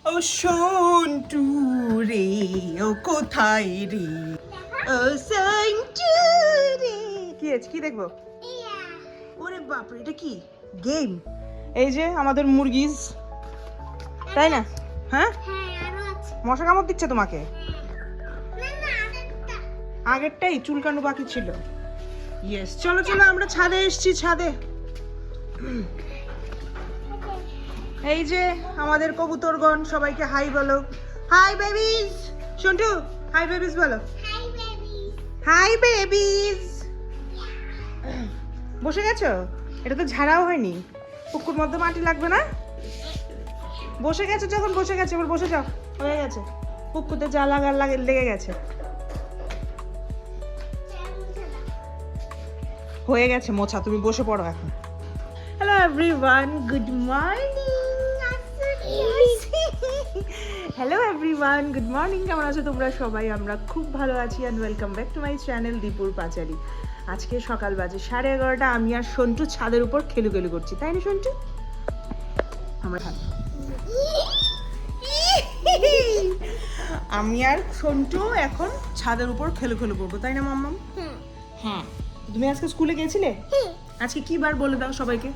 ও সন্টু রে, ও কোথায় রে, ও সন্টু রে। কি আছে, কি দেখবো? ওরে বাপরে, এটা কি গেম? এই যে আমাদের মুরগিজ, তাই না? হ্যাঁ, মশা কামড় দিচ্ছে তোমাকে? আগেরটাই চুলকানো বাকি ছিল। ইয়েস, চলো চলো, আমরা ছাদে এসেছি, ছাদে। এই যে আমাদের কবুতরগণ, সবাইকে হাই বলো। Hi babies. Santu, hi babies বলো। Hi babies. বসে গেছো? এটা তো ঝাড়াও হয়নি, পুকুর মধ্যে মাটি লাগবে না। বসে গেছো যখন, বসে গেছে, এবার বসে যাও। হয়ে গেছে, পুকুরতে যা লাগার লেগে গেছে, হয়ে গেছে মোছা। তুমি বসে পড়ো এখন। Hello everyone, good morning. Hello everyone, good morning. কেমন আছো তোমরা সবাই? আমরা খুব ভালো আছি। And welcome back to my channel দীপুর পাঁচালী। আজকে সকাল বাজে 11:30। আমি আর সন্টু ছাদের উপর খেলু করছি, তাই না সন্টু? আমরা আমি আর সন্টু এখন ছাদের উপর খেলু করবো, তাই না মাম্মাম? হ্যাঁ। তুমি আজকে স্কুলে গিয়েছিলে? আজকে কি বার বলে দাও সবাইকে।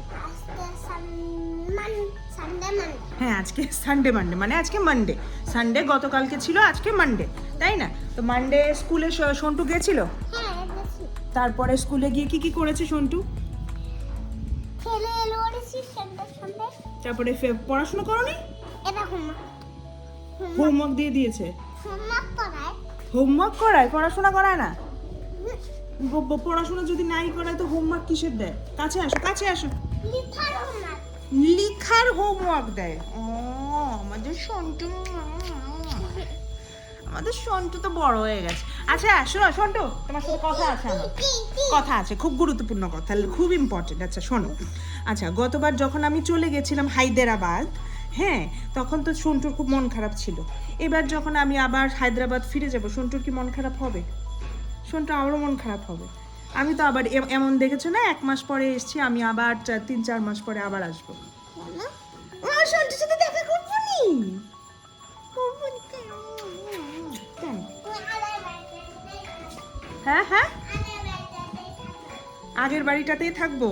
হ্যাঁ, আজকে সানডে মানডে, মানে আজকে মানডে। সানডে গতকালকে ছিল, আজকে মানডে, তাই না? তো মানডে স্কুলে সন্টু গেছিল। তারপরে স্কুলে গিয়ে কি কি করেছে সন্টু? তারপরে পড়াশোনা করনি? হোমওয়ার্ক দিয়ে দিয়েছে। হোমওয়ার্ক করায়, পড়াশোনা করায় না। পড়াশোনা যদি নাই করায় তো হোমওয়ার্ক কিসের দেয়? কাছে আসো, কাছে আসো। লিখার হোমওয়ার্ক দেয়। ও, আমাদের সন্টু তো বড় হয়ে গেছে। আচ্ছা শোনো সন্টু, তোমার সাথে কথা আছে, আমার কথা আছে, খুব গুরুত্বপূর্ণ কথা, খুব ইম্পর্টেন্ট। আচ্ছা শোনো, আচ্ছা গতবার যখন আমি চলে গেছিলাম হায়দ্রাবাদ, হ্যাঁ, তখন তো সন্টুর খুব মন খারাপ ছিল। এবার যখন আমি আবার হায়দ্রাবাদ ফিরে যাব, সন্টুর কি মন খারাপ হবে? সন্টু আবারও মন খারাপ হবে। আমি তো আবার এমন দেখেছো না, 1 মাস পরে এসছি, আমি আবার 3-4 মাস পরে আবার আসবো। সন্টুর সাথে দেখা করবো নি? হ্যাঁ হ্যাঁ, আগের বাড়িটাতেই থাকবো।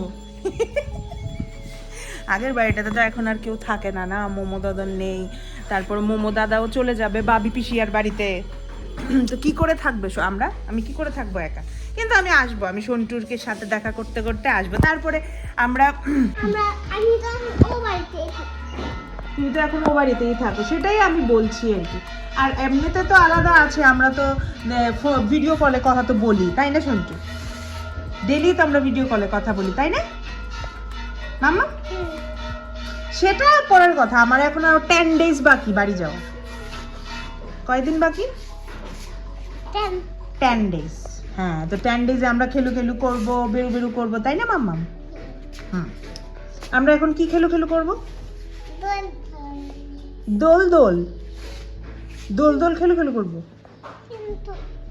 আগের বাড়িটাতে তো এখন আর কেউ থাকে না, না মোমো দাদা নেই, তারপর মোমো দাদাও চলে যাবে বাবি পিসিয়ার বাড়িতে। তো কি করে থাকবে আমি কি করে থাকবো একা? কিন্তু আমি আসবো, আমি সন্টুরকে সাথে দেখা করতে করতে আসবো। তারপরে তুমি তো এখন ও বাড়িতেই থাকো, সেটাই আমি বলছি আর কি। আর এমনিতে তো আলাদা আছে, আমরা তো ভিডিও কলে কথা তো বলি, তাই না সন্টু? ডেলি তো আমরা ভিডিও কলে কথা বলি, তাই না মাম্মা? সেটা পরের কথা। আমার এখন আর 10 ডেজ বাকি বাড়ি যাওয়া। কয়দিন বাকি? 10 ডেজ। হ্যাঁ, তো 10 ডেজে আমরা খেলু করবো, বেরু করবো, তাই না মাম্মাম? আমরা এখন কি খেলু করবো? দোল খেলু করবো।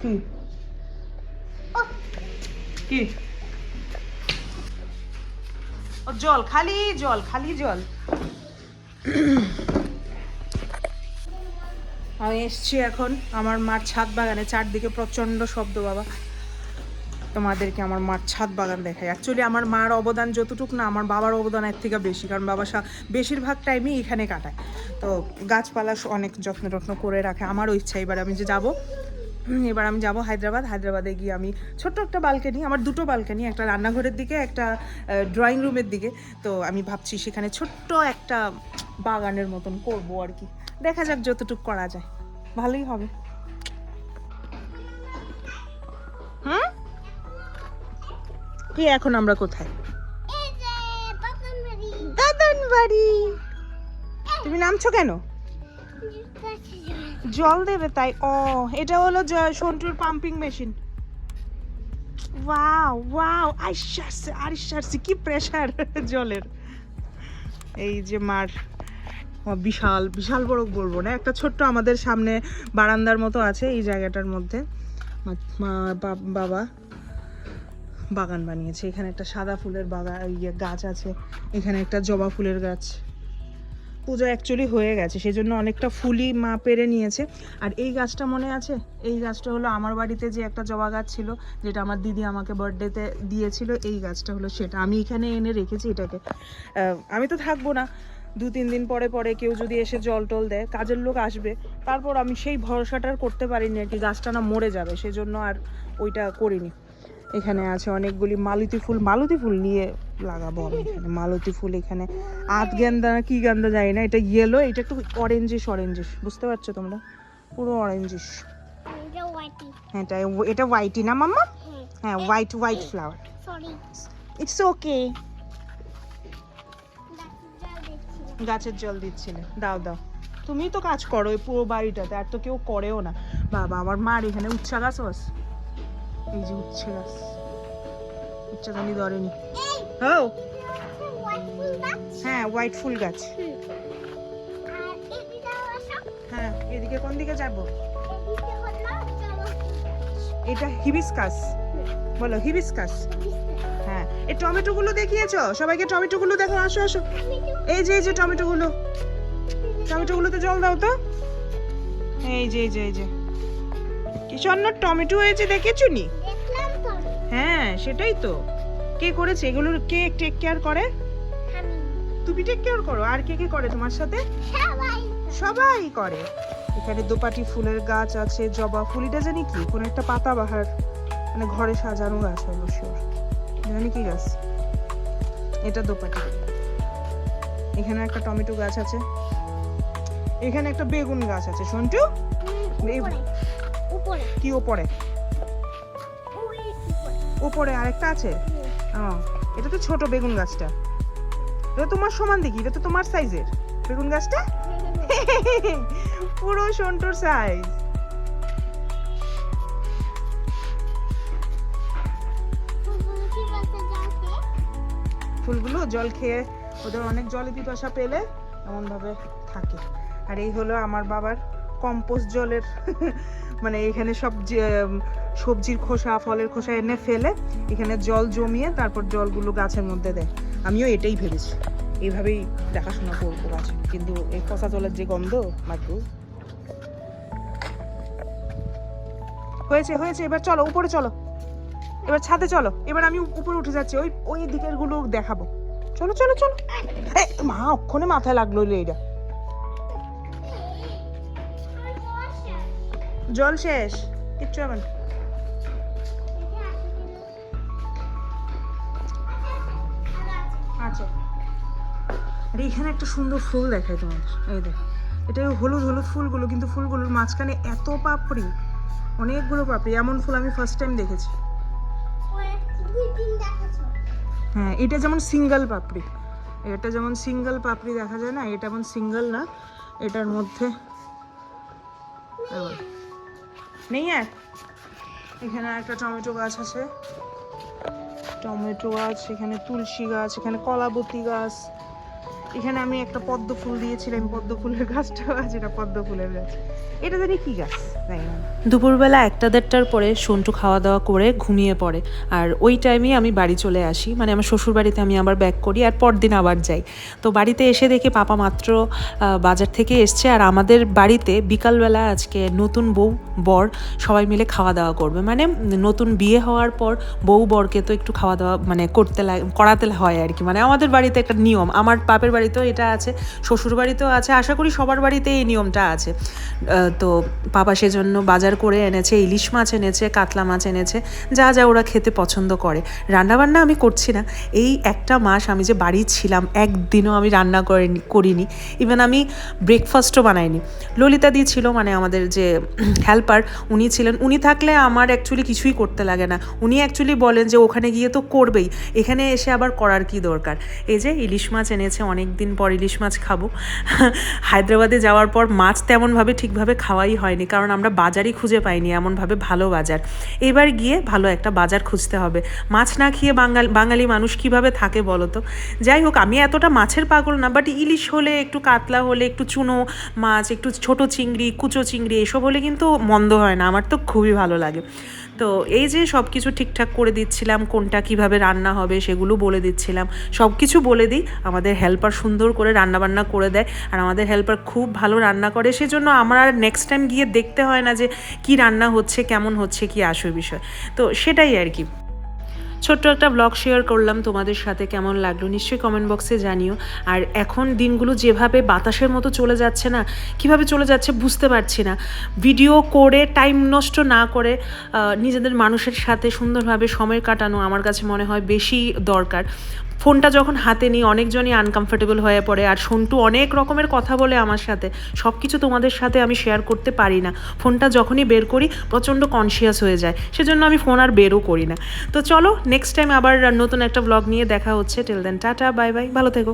কি কি? ও জল, খালি জল। আমি এসছি এখন আমার মার ছাদ বাগানে। চারদিকে প্রচন্ড শব্দ বাবা। তোমাদেরকে আমার মার ছাদ বাগান দেখাই। অ্যাকচুয়ালি আমার মার অবদান যতটুকু না, আমার বাবার অবদান এর থেকে বেশি, কারণ বাবা বেশিরভাগ টাইমই এখানে কাটায়। তো গাছপালা অনেক যত্ন করে রাখে। আমারও ইচ্ছা এবার আমি যাবো হায়দ্রাবাদে গিয়ে আমি ছোট্ট একটা বালকানি, আমার 2টো বালকানি, একটা রান্নাঘরের দিকে, একটা ড্রয়িং রুমের দিকে। তো আমি ভাবছি সেখানে ছোট্ট একটা বাগানের মতন করবো আর কি। দেখা যাক যতটুকু করা যায়, ভালোই হবে। কি এখন আমরা কোথায়? দাদান বাড়ি। তুমি নামছো কেন? জল দেবে তাই? ও, এটা হলো সন্টুর পাম্পিং মেশিন। ওয়াও আইসারছে কি প্রেসার জলের। এই যে মার বিশাল বড় বলবো না, একটা ছোট্ট আমাদের সামনে বারান্দার মতো আছে, এই জায়গাটার মধ্যে বাবা বাগান বানিয়েছে। এখানে একটা সাদা ফুলের গাছ আছে, এখানে একটা জবা ফুলের গাছ, পুজো অ্যাকচুয়ালি হয়ে গেছে, সেই জন্য অনেকটা ফুলই মা পেরে নিয়েছে। আর এই গাছটা মনে আছে, এই গাছটা হলো আমার বাড়িতে যে একটা জবা গাছ ছিল, যেটা আমার দিদি আমাকে বার্থডেতে দিয়েছিল, এই গাছটা হলো সেটা। আমি এখানে এনে রেখেছি এটাকে। আমি তো থাকবো না, 2-3 দিন পরে পরে কেউ যদি এসে জল টল দেয়, কাজের লোক আসবে, তারপর আমি সেই ভরসাটার করতে পারিনি আর কি, গাছটা না মরে যাবে, সেজন্য আর ওইটা করিনি। এখানে আছে অনেকগুলি মালতী ফুল নিয়ে লাগাবো আমি এখানে। মালতী ফুল এখানে আধ গেন্দা না কি গেন্দা যায় না, এটা ইয়েলো, এটা একটু অরেঞ্জিশ, বুঝতে পারছো তোমরা, পুরো অরেঞ্জিশ। হ্যাঁ এটা হোয়াইটি না মাম্মা? হ্যাঁ হোয়াইট ফ্লাওয়ার। It's okay. গাছের জল দিচ্ছিলে, দাও দাও, তুমি তো কাজ করো এই পুরো বাড়িটাতে, আর তো কেউ করেও না। বাবা আমার মার এখানে উচ্ছা গাছ আছে, এই যে উচ্ছে গাছ, উচ্ছা জানি ধরেনি। হ্যাঁ হোয়াইট ফুল গাছ। হ্যাঁ এদিকে কোন দিকে যাব? এটা হিবিস্কাস, বলো হিবিস্কাস। হ্যাঁ এই টমেটো গুলো দেখিয়েছো সবাইকে? টমেটো গুলো দেখো, আসো আসো, এই যে টমেটো গুলোতে জল দাও তো। এই যে কি সুন্দর টমেটো হয়েছে, দেখেছো নি? হ্যাঁ সেটাই তো। কে করেছে এগুলো? কে টেক কেয়ার করে? তুমি টেক কেয়ার করো, আর কে করে তোমার সাথে? সবাই করে। এখানে দোপাটি ফুলের গাছ আছে, জবা ফুল, এটা জানি কি, কোন একটা পাতাবাহার, মানে ঘরে সাজানো গাছ অবশ্যই, জানি কি গাছ এটা, দোপাটি। এখানে একটা টমেটো গাছ আছে, এখানে একটা বেগুন গাছ আছে। সন্টু কি উপরে আরেকটা আছে? এটা তো ছোট বেগুন গাছটা, এটা তোমার সমান দেখি, এটা তো তোমার সাইজের বেগুন গাছটা। পুরো সন্টুর সাইজ। ফুলগুলো জল খেয়ে ওদের অনেক জলে পিপাসা পেলে এমন ভাবে থাকে। আর এই হলো আমার বাবার কম্পোস্ট জলের মানে এখানে সব সবজির খোসা, ফলের খোসা এনে ফেলে এখানে জল জমিয়ে তারপর জলগুলো গাছের মধ্যে দেয়। আমিও এটাই ভেবেছি, এইভাবেই দেখাশোনা করবো গাছ। কিন্তু এই খোসা জলের যে গন্ধ, মাগু। হয়েছে এবার চলো উপরে চলো, এবার ছাদে চলো। এবার আমি উপরে উঠে যাচ্ছি, ওই দিকের গুলো দেখাবো। চলো মা ওখানে মাথায় লাগলো এটা। জল শেষ, কিচ্ছু হবে না। আচ্ছা আর এখানে একটা সুন্দর ফুল দেখায় তোমাদের, এই দেখ, এটা হলুদ ফুলগুলো, কিন্তু ফুলগুলোর মাঝখানে এত পাপড়ি, অনেকগুলো পাপড়ি। এমন ফুল আমি ফার্স্ট টাইম দেখেছি। হ্যাঁ এটা যেমন সিঙ্গেল পাপড়ি, এটা যেমন সিঙ্গেল পাপড়ি দেখা যায় না, এটা যেমন সিঙ্গেল না, এটার মধ্যে নেই। এখানে একটা টমেটো গাছ আছে, এখানে তুলসী গাছ, এখানে কলাবতী গাছ, এখানে আমি একটা পদ্ম ফুল দিয়েছিলাম, পদ্ম ফুলের গাছটা আছে, এটা পদ্ম ফুলের গাছ। এটা জানি কি গাছ, তাই না। দুপুরবেলা 1-1:30টার পরে সন্টু খাওয়া দাওয়া করে ঘুমিয়ে পড়ে, আর ওই টাইমেই আমি বাড়ি চলে আসি, মানে আমার শ্বশুর বাড়িতে আমি আবার ব্যাক করি, আর পরদিন আবার যাই। তো বাড়িতে এসে দেখি পাপা মাত্র বাজার থেকে এসছে, আর আমাদের বাড়িতে বিকালবেলা আজকে নতুন বউ বর সবাই মিলে খাওয়া দাওয়া করবে। মানে নতুন বিয়ে হওয়ার পর বউ বরকে তো একটু খাওয়া দাওয়া মানে করাতে হয় আর কি, মানে আমাদের বাড়িতে একটা নিয়ম। আমার বাপের বাড়িতেও এটা আছে, শ্বশুর বাড়িতেও আছে, আশা করি সবার বাড়িতে এই নিয়মটা আছে। তো পাপা সেজন্য বাজার করে এনেছে, ইলিশ মাছ এনেছে, কাতলা মাছ এনেছে, যা যা ওরা খেতে পছন্দ করে। রান্নাবান্না আমি করছি না, এই একটা মাস আমি যে বাড়ি ছিলাম একদিনও আমি রান্না করিনি, ইভেন আমি ব্রেকফাস্টও বানাইনি। ললিতা দি ছিল, মানে আমাদের যে হেল্পার, উনি ছিলেন। উনি থাকলে আমার অ্যাকচুয়ালি কিছুই করতে লাগে না। উনি অ্যাকচুয়ালি বলেন যে ওখানে গিয়ে তো করবেই, এখানে এসে আবার করার কি দরকার। এই যে ইলিশ মাছ এনেছে, অনেক দিন পর ইলিশ মাছ খাবো। হায়দ্রাবাদে যাওয়ার পর মাছ তেমনভাবে ঠিকভাবে খাওয়াই হয়নি, কারণ আমরা বাজারই খুঁজে পাইনি এমনভাবে ভালো বাজার। এবার গিয়ে ভালো একটা বাজার খুঁজতে হবে। মাছ না খেয়ে বাঙালি মানুষ কিভাবে থাকে বলো তো। যাই হোক, আমি এতটা মাছের পাগল না, বাট ইলিশ হলে, একটু কাতলা হলে, একটু চুনো মাছ, একটু ছোট চিংড়ি, কুচো চিংড়ি, এসব হলে কিন্তু মন্দ হয় না, আমার তো খুবই ভালো লাগে। তো এই যে সব কিছু ঠিকঠাক করে দিচ্ছিলাম, কোনটা কিভাবে রান্না হবে সেগুলো বলে দিচ্ছিলাম, সব কিছু বলে দিই। আমাদের হেল্পার সুন্দর করে রান্নাবান্না করে দেয়। আর আমাদের হেল্পার খুব ভালো রান্না করে, সেজন্য আমার আর নেক্সট টাইম গিয়ে দেখতে হয় না যে কি রান্না হচ্ছে, কেমন হচ্ছে, কি আসল বিষয়। তো সেটাই আর কি। ছোট্ট একটা ব্লগ শেয়ার করলাম তোমাদের সাথে, কেমন লাগলো নিশ্চয়ই কমেন্ট বক্সে জানিও। আর এখন দিনগুলো যেভাবে বাতাসের মতো চলে যাচ্ছে না, কিভাবে চলে যাচ্ছে বুঝতে পারছি না। ভিডিও করে টাইম নষ্ট না করে নিজেদের মানুষের সাথে সুন্দরভাবে সময় কাটানো আমার কাছে মনে হয় বেশি দরকার। ফোনটা যখন হাতে নিই অনেকজনই আনকমফোর্টেবল হয়ে পড়ে, আর সন্টু অনেক রকমের কথা বলে আমার সাথে, সব কিছু তোমাদের সাথে আমি শেয়ার করতে পারি না। ফোনটা যখনই বের করি প্রচণ্ড কনসিয়াস হয়ে যায়, সেজন্য আমি ফোন আর বেরও করি না। তো চলো নেক্সট টাইম আবার নতুন একটা ব্লগ নিয়ে দেখা হচ্ছে। Till then tata, bye bye, ভালো থেকো।